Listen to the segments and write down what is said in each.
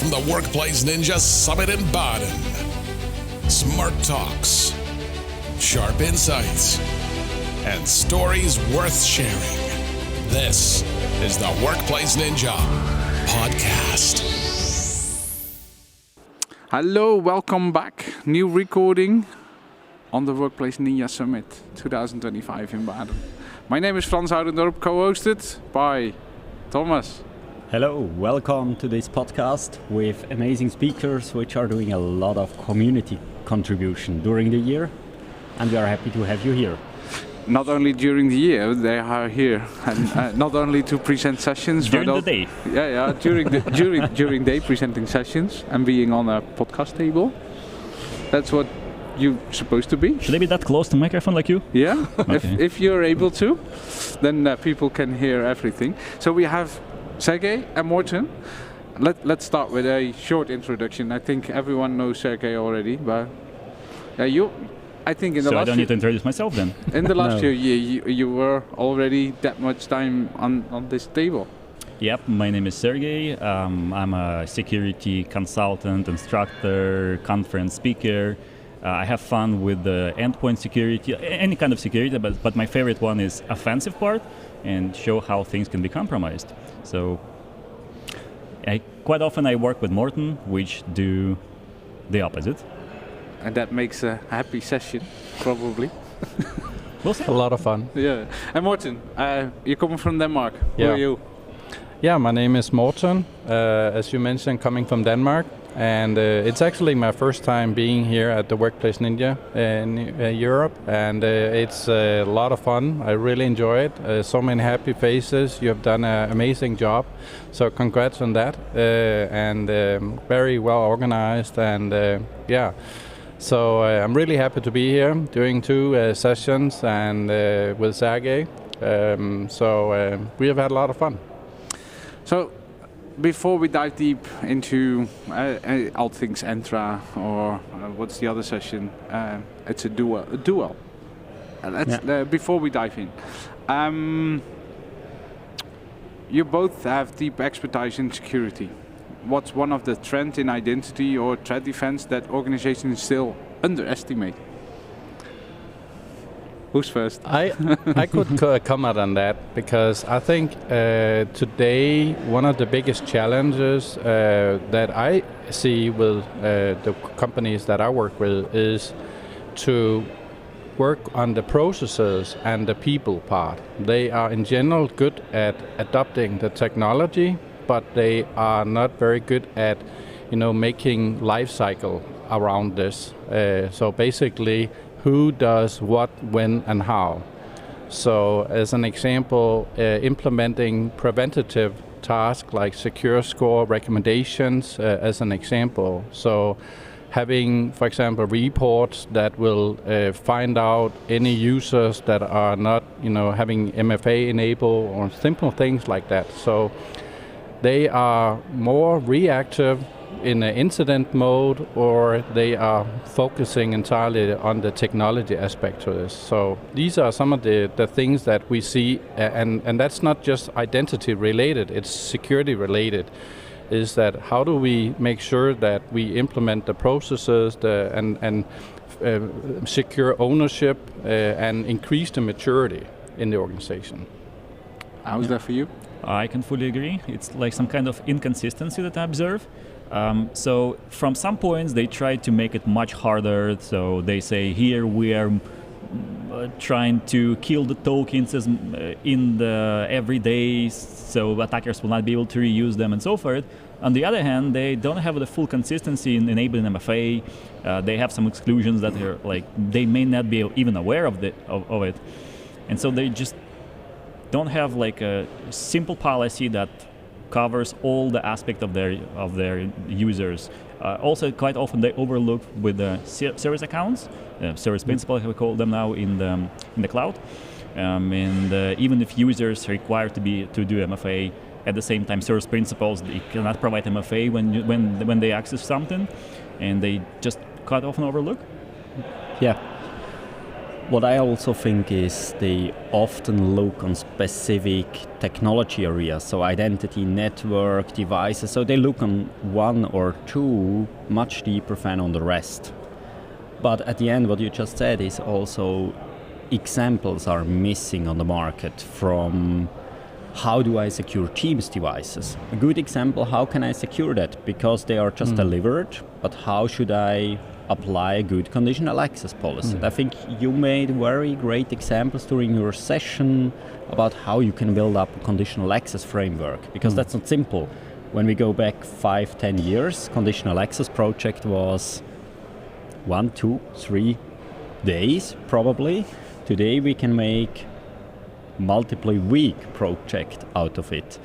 from the Workplace Ninja Summit in Baden. Smart talks, sharp insights, and stories worth sharing. This is the Workplace Ninja Podcast. Hello, welcome back. New recording on the Workplace Ninja Summit 2025 in Baden. My name is Frans Oudendorp, co-hosted by Thomas. Hello, welcome to this podcast with amazing speakers which are doing a lot of community contribution during the year, and we are happy to have you here. Not only during the year, they are here, and not only to present sessions, during but the day. During day presenting sessions and being on a podcast table. That's what you're supposed to be. Should I be that close to the microphone like you? Yeah, Okay. if you're able to, then people can hear everything. So we have Sergey and Morten. Let's start with a short introduction. I think everyone knows Sergey already, but I think in the So last I don't need to introduce myself then? in the last No. year, you were already that much time on this table. Yep, my name is Sergey. I'm a security consultant, instructor, conference speaker. I have fun with the endpoint security, any kind of security, but my favorite one is offensive part and show how things can be compromised. So quite often I work with Morten, which do the opposite. And that makes a happy session, probably. We'll see. A lot of fun. Yeah. And Morten, you're coming from Denmark. Who Yeah. are you? Yeah, my name is Morten, as you mentioned, coming from Denmark. And it's actually my first time being here at the Workplace Ninja in Europe. And it's a lot of fun. I really enjoy it. So many happy faces. You have done an amazing job. So congrats on that. And very well organized. And yeah. So I'm really happy to be here doing two sessions and with Sergey. So we have had a lot of fun. So, before we dive deep into all things Entra or what's the other session, it's a duel. Before we dive in, you both have deep expertise in security. What's one of the trends in identity or threat defense that organizations still underestimate? Who's first? I could comment on that because I think today one of the biggest challenges that I see with the companies that I work with is to work on the processes and the people part. They are in general good at adopting the technology, but they are not very good at making life cycle around this. So basically, who does what, when, and how. So as an example, implementing preventative tasks like secure score recommendations as an example. So having, for example, reports that will find out any users that are not, having MFA enabled or simple things like that. So they are more reactive in an incident mode, or they are focusing entirely on the technology aspect to this. So these are some of the things that we see, and that's not just identity related, it's security related, is that how do we make sure that we implement the processes and secure ownership and increase the maturity in the organization. How's that for you? I can fully agree. It's like some kind of inconsistency that I observe. So from some points they try to make it much harder. So they say here we are trying to kill the tokens in the everyday, so attackers will not be able to reuse them and so forth. On the other hand, they don't have the full consistency in enabling MFA. They have some exclusions that are like they may not be even aware of it, and so they just don't have like a simple policy that covers all the aspect of their users. Also, quite often they overlook with the service accounts, service principal, as we call them now in the cloud. And even if users are required to do MFA, at the same time, service principals they cannot provide MFA when they access something, and they just quite often overlook. Yeah. What I also think is they often look on specific technology areas, so identity, network, devices, so they look on one or two much deeper than on the rest. But at the end, what you just said is also examples are missing on the market from how do I secure Teams devices? A good example, how can I secure that? Because they are just delivered, but how should I apply a good conditional access policy? I think you made very great examples during your session about how you can build up a conditional access framework, because that's not simple. When we go back 5-10 years, conditional access project was 1, 2, 3 days probably. Today we can make multiple week project out of it.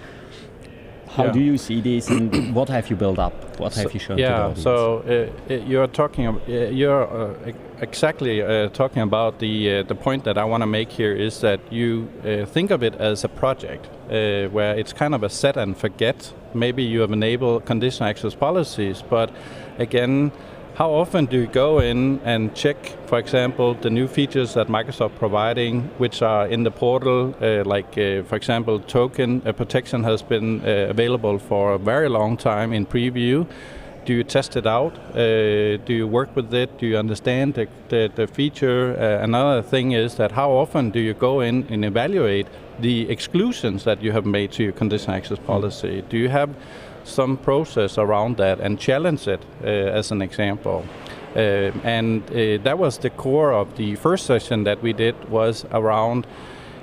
How do you see this, and what have you built up? What have you shown to the audience? So you're talking. You're exactly talking about the point that I want to make here is that you think of it as a project where it's kind of a set and forget. Maybe you have enabled conditional access policies, but again, how often do you go in and check, for example, the new features that Microsoft providing, which are in the portal, for example, token protection has been available for a very long time in preview. Do you test it out? Do you work with it? Do you understand the feature? Another thing is that how often do you go in and evaluate the exclusions that you have made to your conditional access policy? Do you have some process around that and challenge it as an example? And that was the core of the first session that we did, was around,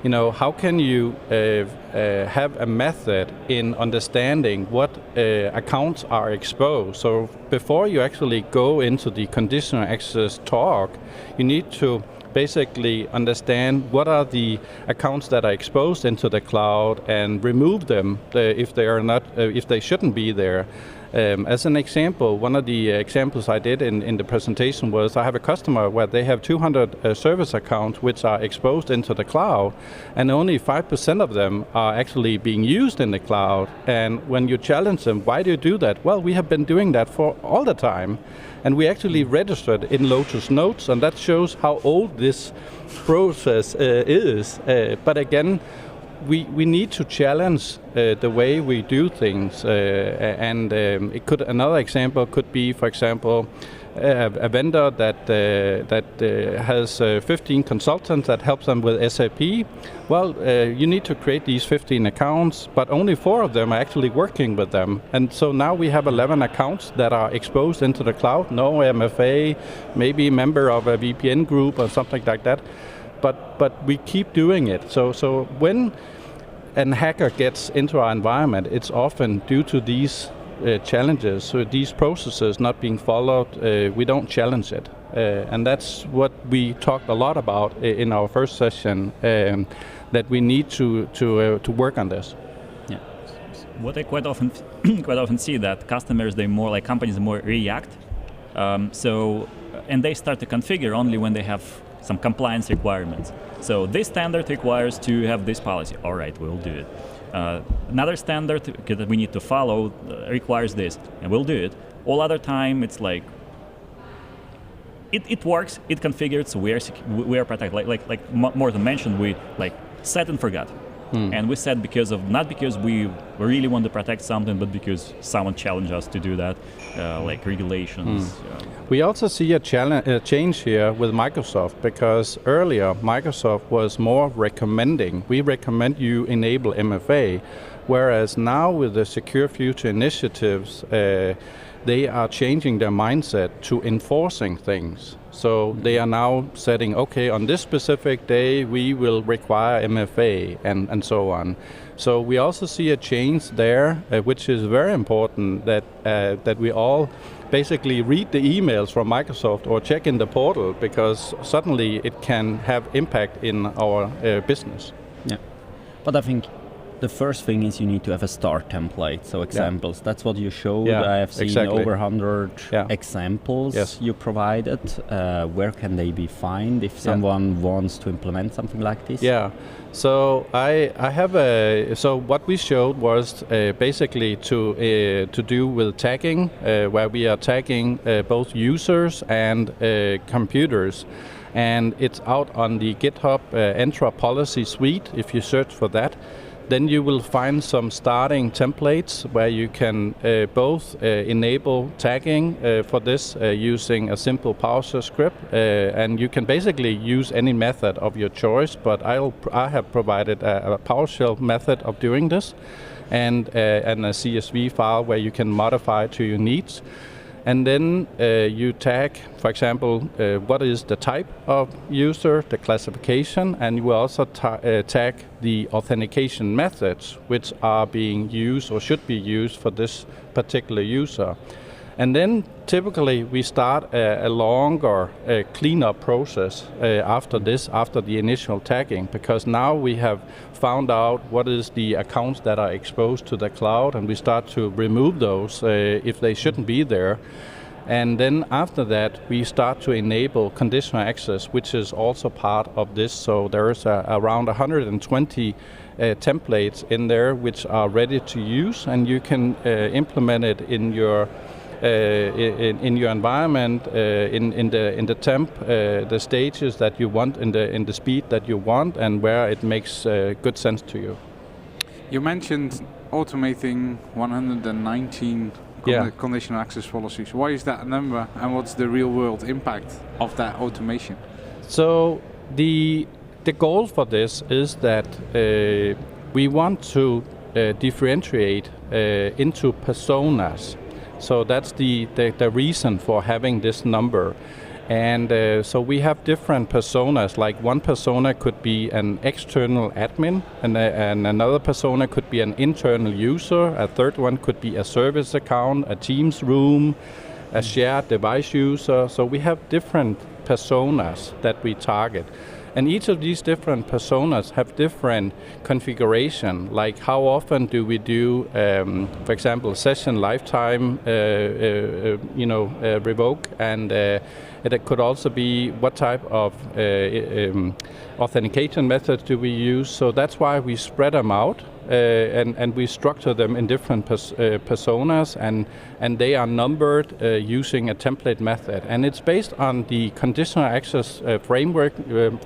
how can you have a method in understanding what accounts are exposed? So before you actually go into the conditional access talk, you need to basically understand what are the accounts that are exposed into the cloud and remove them if they are not, if they shouldn't be there. As an example, one of the examples I did in the presentation was I have a customer where they have 200 service accounts which are exposed into the cloud, and only 5% of them are actually being used in the cloud. And when you challenge them, why do you do that? Well, we have been doing that for all the time. And we actually registered in Lotus Notes, and that shows how old this process is. But again, we need to challenge the way we do things. Another example could be, for example, a vendor that has 15 consultants that helps them with SAP. Well, you need to create these 15 accounts, but only 4 of them are actually working with them. And so now we have 11 accounts that are exposed into the cloud, no MFA, maybe a member of a VPN group or something like that. But we keep doing it. So when a hacker gets into our environment, it's often due to these challenges, so these processes not being followed, we don't challenge it. And that's what we talked a lot about in our first session, that we need to work on this. Yeah. What I quite often see that customers, companies more react. And they start to configure only when they have some compliance requirements. So this standard requires to have this policy. All right, we'll do it. Another standard that we need to follow requires this, and we'll do it. All other time, it's like it works, it configured, so we are protected. Like Morten mentioned, we set and forgot. And we said not because we really want to protect something, but because someone challenged us to do that, like regulations. We also see a change here with Microsoft, because earlier Microsoft was more recommending. We recommend you enable MFA, whereas now with the Secure Future initiatives, they are changing their mindset to enforcing things. So they are now setting, okay, on this specific day, we will require MFA and so on. So we also see a change there, which is very important, that we all basically read the emails from Microsoft or check in the portal, because suddenly it can have impact in our business. Yeah, but I think the first thing is you need to have a start template, so examples. Yeah. That's what you showed. I have seen over 100 examples you provided. Where can they be found if someone wants to implement something like this? Yeah, so I have so what we showed was basically to do with tagging, where we are tagging both users and computers. and it's out on the GitHub Entra policy suite. If you search for that, then you will find some starting templates where you can both enable tagging for this using a simple PowerShell script, and you can basically use any method of your choice, but I have provided a PowerShell method of doing this, and a CSV file where you can modify to your needs. And then you tag, for example, what is the type of user, the classification, and you will also tag the authentication methods which are being used or should be used for this particular user. And then typically we start a longer cleanup process after the initial tagging, because now we have found out what is the accounts that are exposed to the cloud, and we start to remove those if they shouldn't be there. And then after that, we start to enable conditional access, which is also part of this. So there's around 120 templates in there which are ready to use, and you can implement it in your environment, in the temp, the stages that you want, in the speed that you want, and where it makes good sense to you. You mentioned automating 119 conditional access policies. Why is that a number, and what's the real world impact of that automation? So the goal for this is that we want to differentiate into personas. So that's the reason for having this number. And so we have different personas, like one persona could be an external admin, and another persona could be an internal user, a third one could be a service account, a Teams room, a shared device user. So we have different personas that we target. And each of these different personas have different configuration, like how often do we do, for example, session lifetime, revoke, and it could also be what type of authentication methods do we use. So that's why we spread them out and we structure them in different personas, and they are numbered using a template method. And it's based on the conditional access framework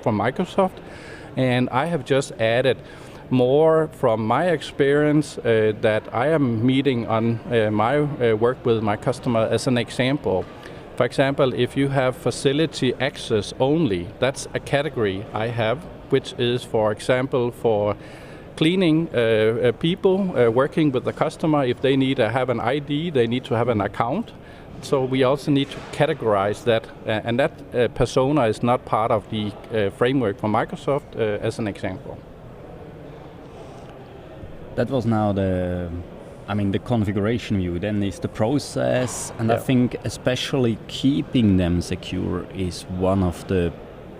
from Microsoft. And I have just added more from my experience that I am meeting on my work with my customer as an example. For example, if you have facility access only, that's a category I have, which is, for example, for cleaning people working with the customer. If they need to have an ID, they need to have an account. So we also need to categorize that, and that persona is not part of the framework from Microsoft, as an example. That was now the configuration view. Then is the process, and I think especially keeping them secure is one of the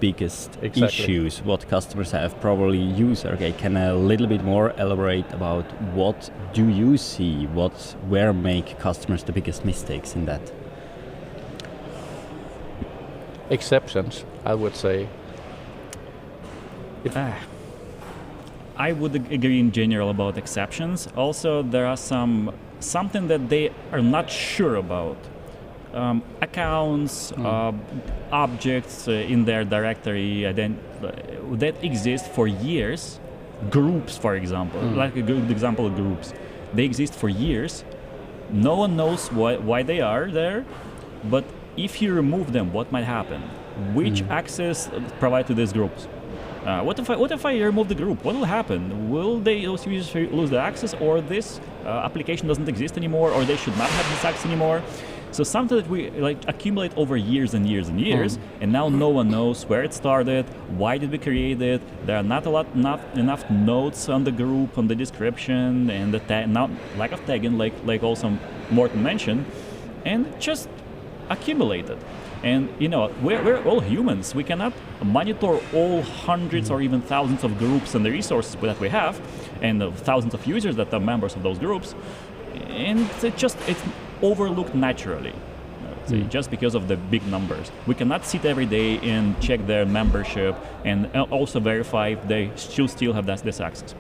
biggest issues what customers have. Probably you, Sergey, can a little bit more elaborate about what do you see, where make customers the biggest mistakes in that? Exceptions, I would say. I would agree in general about exceptions. Also, there are something that they are not sure about. Accounts, objects in their directory that exist for years. Groups, for example, like a good example of groups. They exist for years. No one knows why they are there, but if you remove them, what might happen? Which access provide to these groups? What if I remove the group? What will happen? Will those users lose the access, or this application doesn't exist anymore, or they should not have this access anymore? So something that we accumulate over years and years and years, and now no one knows where it started, why did we create it. There are not enough notes on the group, on the description, and the lack of tagging, like also Morten mentioned, and just accumulated. And we're all humans. We cannot monitor all hundreds or even thousands of groups and the resources that we have, and thousands of users that are members of those groups. And it's overlooked naturally. So just because of the big numbers. We cannot sit every day and check their membership and also verify if they still have this access.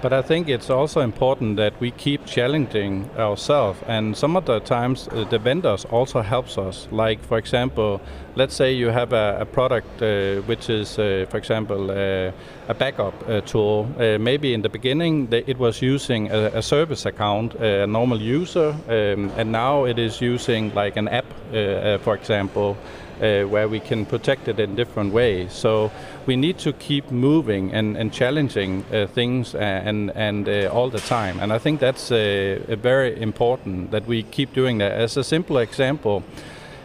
But I think it's also important that we keep challenging ourselves, and some of the times the vendors also helps us. Like, for example, let's say you have a product which is, for example, a backup tool. Maybe in the beginning it was using a service account, a normal user, and now it is using like an app, for example, where we can protect it in different ways. So we need to keep moving and challenging things and all the time. And I think that's very important that we keep doing that. As a simple example,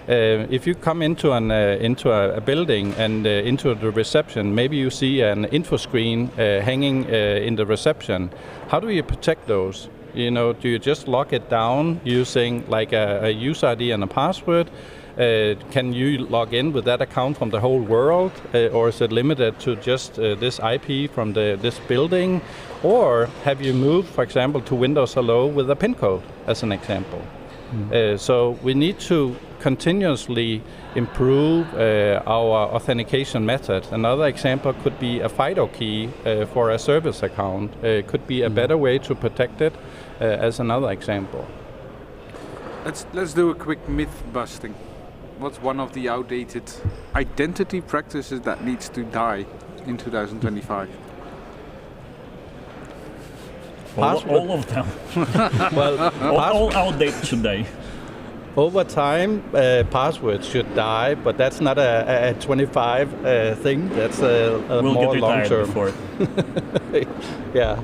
if you come into a building and into the reception, maybe you see an info screen hanging in the reception. How do you protect those? You know, do you just lock it down using like a user ID and a password? Can you log in with that account from the whole world, or is it limited to just this IP from this building? Or have you moved, for example, to Windows Hello with a PIN code, as an example? So we need to continuously improve our authentication method. Another example could be a FIDO key for a service account. Could be a better way to protect it, as another example. Let's do a quick myth busting. What's one of the outdated identity practices that needs to die in 2025? All of them. Well, all outdated should die. over time, passwords should die, but that's not a 25 thing. That's a we'll more get long retired term. before it. Yeah.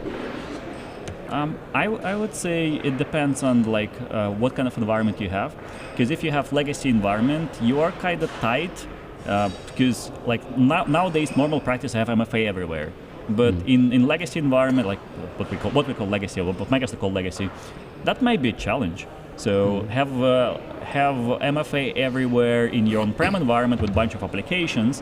I would say it depends on like what kind of environment you have, because if you have legacy environment, you are kind of tight, because like nowadays normal practice have MFA everywhere, but in legacy environment, like what we call legacy, or what Microsoft call legacy, that might be a challenge. So have MFA everywhere in your on-prem environment with a bunch of applications.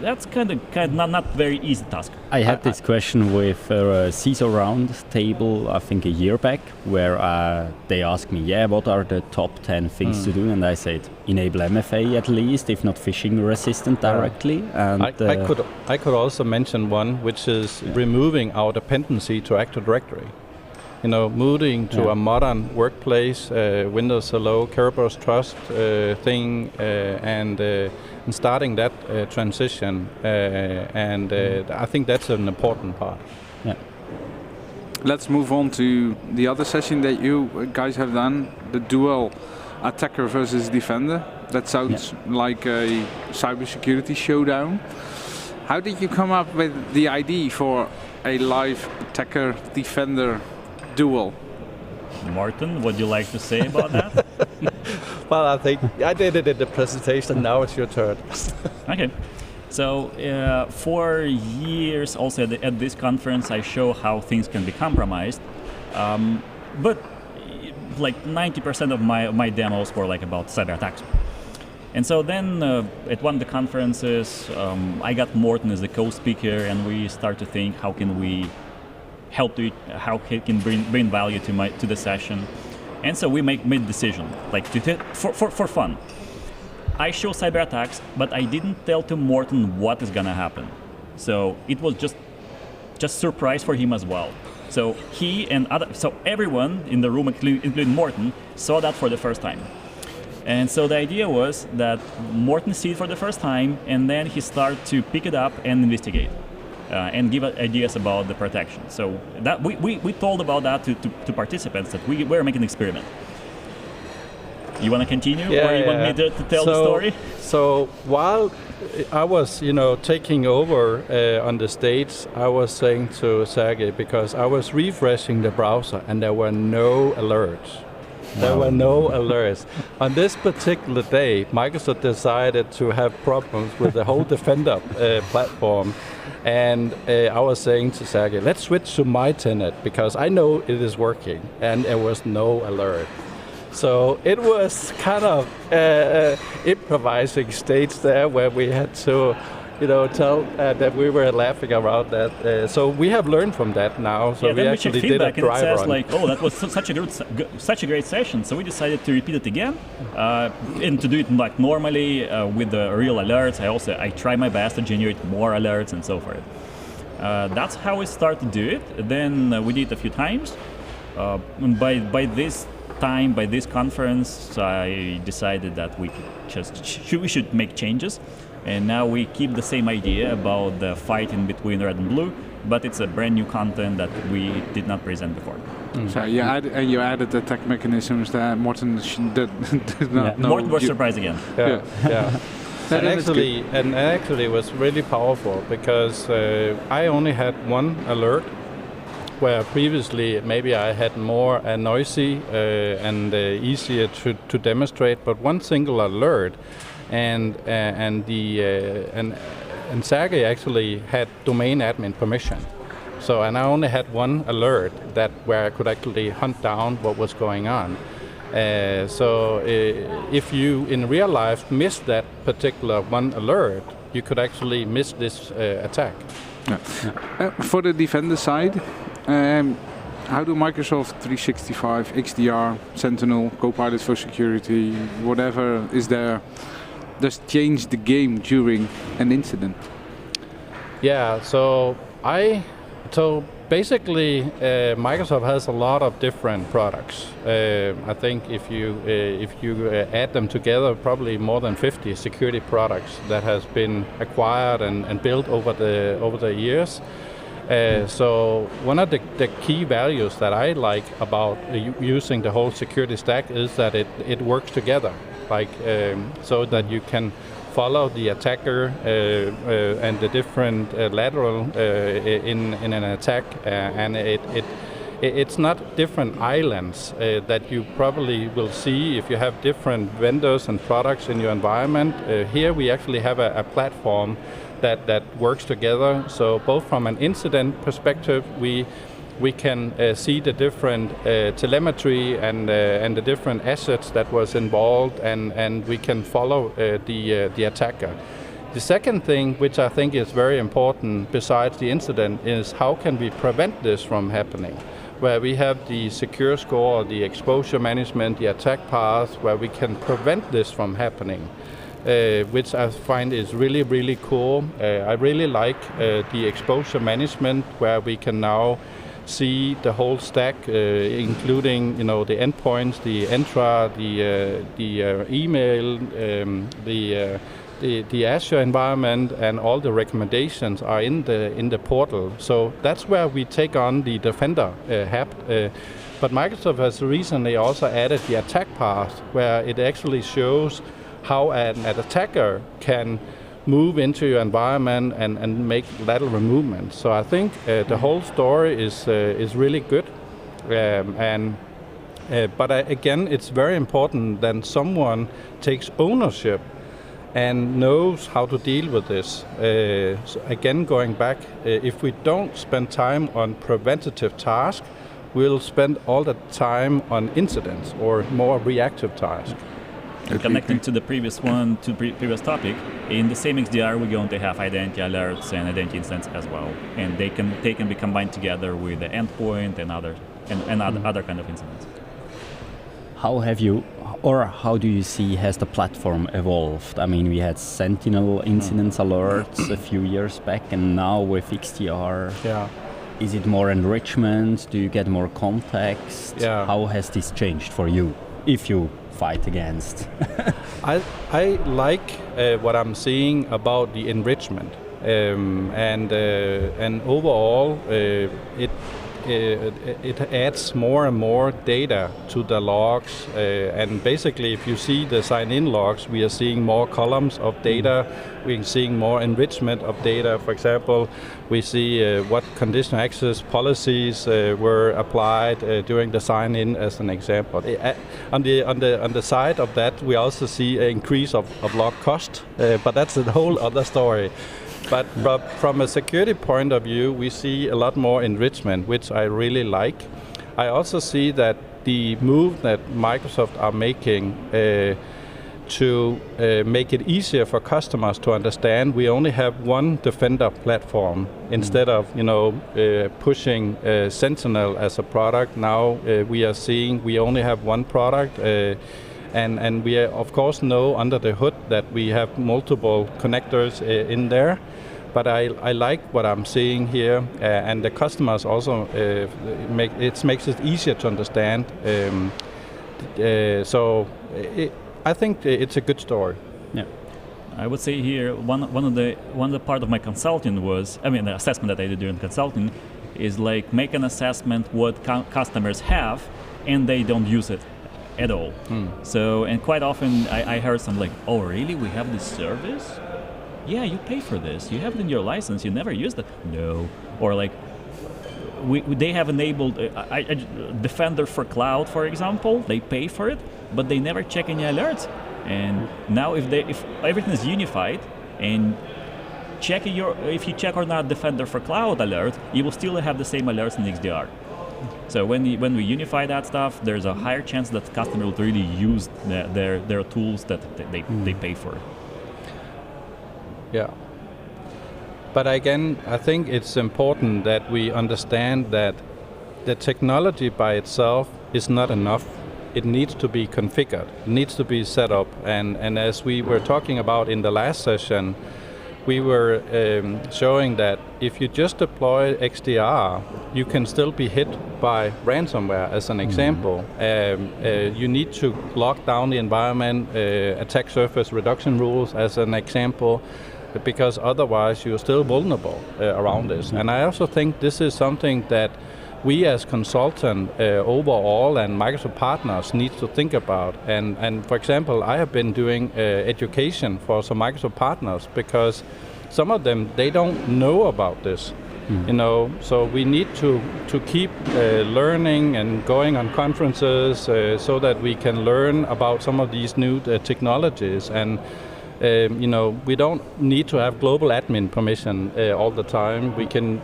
That's kind of not very easy task. I had this question with a CISO round table, I think a year back, where they asked me, what are the top 10 things to do? And I said, enable MFA at least, if not phishing resistant directly. And I could also mention one, which is removing our dependency to Active Directory. You know, moving to a modern workplace, Windows Hello, Kerberos Trust thing, and starting that transition. I think that's an important part. Yeah. Let's move on to the other session that you guys have done, the dual attacker versus defender. That sounds like a cybersecurity showdown. How did you come up with the idea for a live attacker-defender duel? Morten, would you like to say about that? Well, I think I did it in the presentation. Now it's your turn. Okay. So for years, also at this conference, I show how things can be compromised. But like 90% of my demos were like about cyber attacks. And so then at one of the conferences, I got Morten as the co-speaker, and we start to think how can we help how he can bring value to the session. And so we made decision, like for fun. I show cyber attacks, but I didn't tell to Morten what is gonna happen. So it was just surprise for him as well. So he and everyone in the room, including Morten, saw that for the first time. And so the idea was that Morten see it for the first time, and then he start to pick it up and investigate. And give ideas about the protection. So that we told about that to participants that we were making an experiment. You want to continue, or you want me to tell the story? So while I was, taking over on the stage, I was saying to Sergey, because I was refreshing the browser and there were no alerts. There were no alerts. On this particular day, Microsoft decided to have problems with the whole Defender platform. And I was saying to Sergey, let's switch to my tenant because I know it is working. And there was no alert. So it was kind of improvising stage there where we had to, tell that we were laughing around that. So we have learned from that now. So we actually did a dry run. run. Like, oh, that was such a great session. So we decided to repeat it again and to do it like normally with the real alerts. I try my best to generate more alerts and so forth. That's how we started to do it. Then we did it a few times. By this conference, I decided that we should make changes. And now we keep the same idea about the fighting between red and blue, but it's a brand new content that we did not present before. So you added the attack mechanisms that Morten did not know. Morten was surprised again. Yeah. And actually it was really powerful because I only had one alert, where previously maybe I had more noisy and easier to demonstrate, but one single alert, and Sergey actually had domain admin permission. So, and I only had one alert where I could actually hunt down what was going on. So if you in real life miss that particular one alert, you could actually miss this attack. Yeah. For the defender side, how do Microsoft 365, XDR, Sentinel, Copilot for security, whatever is there, does change the game during an incident? Yeah, so basically Microsoft has a lot of different products. I think if you add them together, probably more than 50 security products that has been acquired and built over the years. So one of the key values that I like about using the whole security stack is that it works together, like so that you can follow the attacker and the different lateral in an attack, and it's not different islands that you probably will see if you have different vendors and products in your environment. Here we actually have a platform that works together. So both from an incident perspective, we can see the different telemetry and the different assets that was involved, and we can follow the attacker. The second thing, which I think is very important besides the incident, is how can we prevent this from happening? Where we have the secure score, the exposure management, the attack path, where we can prevent this from happening. Which I find is really, really cool. I really like the exposure management, where we can now see the whole stack, including the endpoints, the Entra, the email, the Azure environment, and all the recommendations are in the portal. So that's where we take on the Defender hat. But Microsoft has recently also added the attack path, where it actually shows how an attacker can move into your environment and make lateral movements. So I think the whole story is really good. But again, it's very important that someone takes ownership and knows how to deal with this. So again, going back, if we don't spend time on preventative tasks, we'll spend all the time on incidents or more reactive tasks. Connecting to the previous one, to previous topic, in the same XDR we're going to have identity alerts and identity incidents as well, and they can be combined together with the endpoint and other kind of incidents. How do you see has the platform evolved? I mean, we had Sentinel incidents alerts a few years back, and now with XDR. Yeah. Is it more enrichment? Do you get more context? Yeah. How has this changed for you, if you fight against? I like what I'm seeing about the enrichment, and overall it adds more and more data to the logs, and basically if you see the sign-in logs, we are seeing more columns of data. We're seeing more enrichment of data. For example, we see what conditional access policies were applied during the sign-in, as an example. On the side of that, we also see an increase of log cost, but that's a whole other story. But from a security point of view, we see a lot more enrichment, which I really like. I also see that the move that Microsoft are making, to make it easier for customers to understand, we only have one Defender platform instead of pushing Sentinel as a product. Now we are seeing we only have one product, and we of course know under the hood that we have multiple connectors in there. But I like what I'm seeing here, and the customers also makes it easier to understand. I think it's a good story. Yeah, I would say here one of the part of my consulting was, the assessment that I did during consulting is like make an assessment what customers have, and they don't use it at all. So, and quite often I heard some like, oh really, we have this service? Yeah, you pay for this. You have it in your license. You never used it. No. Or like, they have enabled Defender for Cloud, for example. They pay for it, but they never check any alerts. And now, if everything is unified, and if you check or not Defender for Cloud alert, you will still have the same alerts in XDR. So when we unify that stuff, there's a higher chance that customers will really use their tools that they pay for. Yeah. But again, I think it's important that we understand that the technology by itself is not enough. It needs to be configured, it needs to be set up. And as we were talking about in the last session, we were showing that if you just deploy XDR, you can still be hit by ransomware, as an example. You need to lock down the environment, attack surface reduction rules, as an example, because otherwise you're still vulnerable around this. And I also think this is something that we as consultants overall and Microsoft partners need to think about. And for example, I have been doing education for some Microsoft partners because some of them, they don't know about this. So we need to keep learning and going on conferences so that we can learn about some of these new technologies. And we don't need to have global admin permission all the time. We can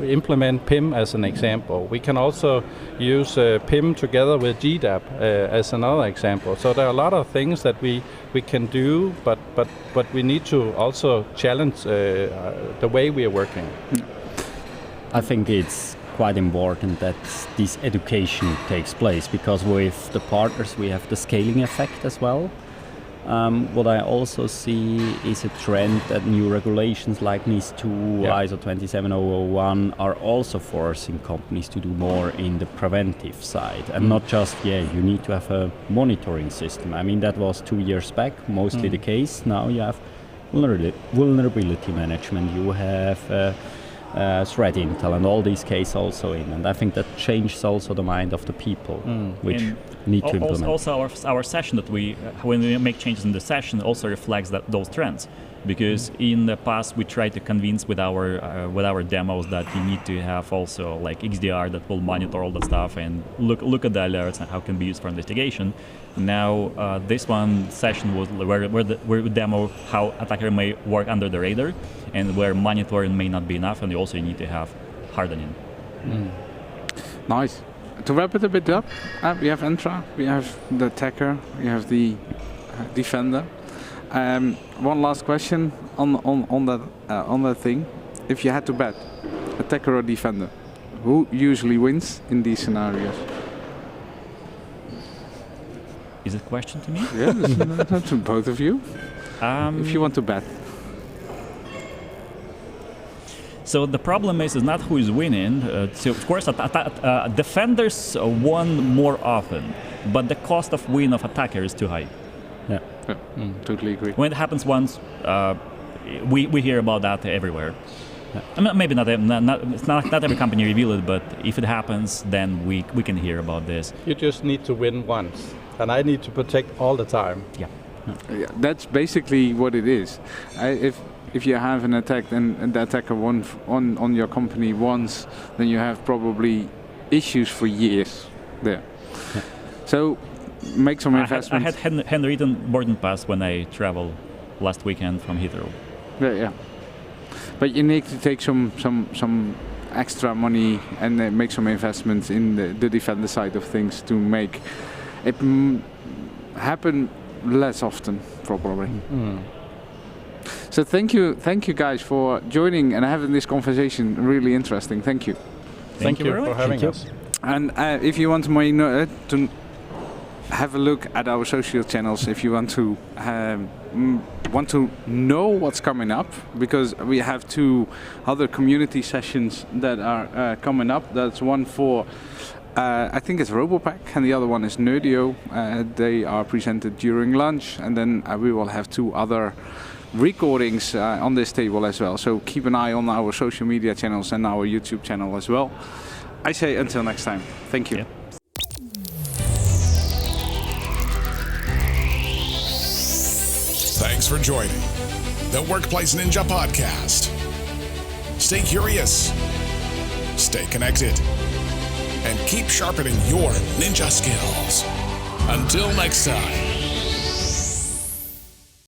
implement PIM as an example. We can also use PIM together with GDAP as another example. So there are a lot of things that we can do, but we need to also challenge the way we are working. I think it's quite important that this education takes place, because with the partners we have the scaling effect as well. What I also see is a trend that new regulations like NIS2, ISO 27001 are also forcing companies to do more in the preventive side, and not just, you need to have a monitoring system. That was 2 years back, mostly the case. Now you have vulnerability management, you have threat intel, and all these cases also in. And I think that changes also the mind of the people, which need to implement. Also, our session that when we make changes in the session, also reflects those trends. Because in the past we tried to convince with our demos that you need to have also like XDR that will monitor all the stuff and look at the alerts and how it can be used for investigation. Now this one session was where we demo how attacker may work under the radar, and where monitoring may not be enough, and you also need to have hardening. Nice. To wrap it a bit up, we have Entra, we have the attacker, we have the defender. One last question on that thing. If you had to bet, attacker or defender, who usually wins in these scenarios? Is it a question to me? Yeah, that's to both of you. If you want to bet. So the problem is not who is winning. So of course, defenders won more often, but the cost of win of attacker is too high. Yeah, totally agree. When it happens once, we hear about that everywhere. Maybe not every company reveal it, but if it happens, then we can hear about this. You just need to win once, and I need to protect all the time. Yeah. That's basically what it is. If you have an attack and the attacker won on your company once, then you have probably issues for years there. Yeah. So make some investments. I had handwritten boarding pass when I traveled last weekend from Heathrow. Yeah. But you need to take some extra money and make some investments in the defender side of things to make it happen less often, probably. So thank you guys for joining and having this conversation. Really interesting. Thank you. Thank you very for much. having Thank us. And if you want to have a look at our social channels, if you want to know what's coming up, because we have 2 other community sessions that are coming up. That's one for I think it's RoboPack, and the other one is Nerdio. They are presented during lunch, and then we will have 2 other recordings on this table as well. So keep an eye on our social media channels and our YouTube channel as well. I say until next time. Thank you. Yeah. Thanks for joining the Workplace Ninja podcast. Stay curious, stay connected, and keep sharpening your ninja skills. Until next time.